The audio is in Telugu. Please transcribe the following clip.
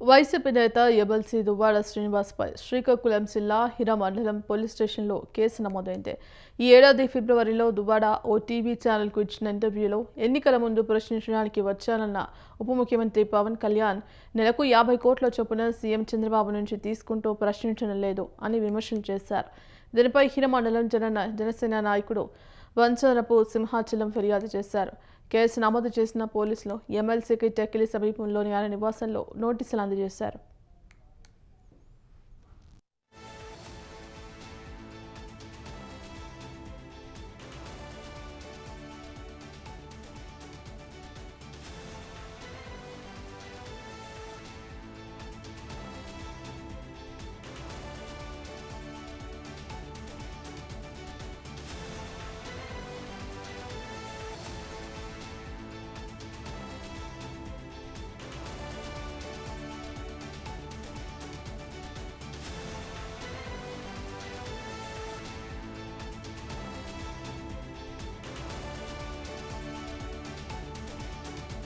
వైసీపీ నేత ఎమ్మెల్సీ దువ్వాడ శ్రీనివాస్పై శ్రీకాకుళం జిల్లా హిరమండలం పోలీస్ స్టేషన్లో కేసు నమోదైంది. ఈ ఏడాది ఫిబ్రవరిలో దువ్వాడ ఓ టీవీ ఛానల్కు ఇచ్చిన ఇంటర్వ్యూలో ఎన్నికల ముందు ప్రశ్నించడానికి వచ్చానన్న ఉప ముఖ్యమంత్రి పవన్ కళ్యాణ్ నెలకు 50 కోట్ల చొప్పున సీఎం చంద్రబాబు నుంచి తీసుకుంటూ ప్రశ్నించడం లేదు అని విమర్శలు చేశారు. దీనిపై హిరమండలం జనసేన నాయకుడు వంచరపు సింహాచలం ఫిర్యాదు చేశారు. కేసు నమోదు చేసిన పోలీసులు ఎమ్మెల్సీకి టెక్కిలి సమీపంలోని ఆయన నివాసంలో నోటీసులు అందజేశారు.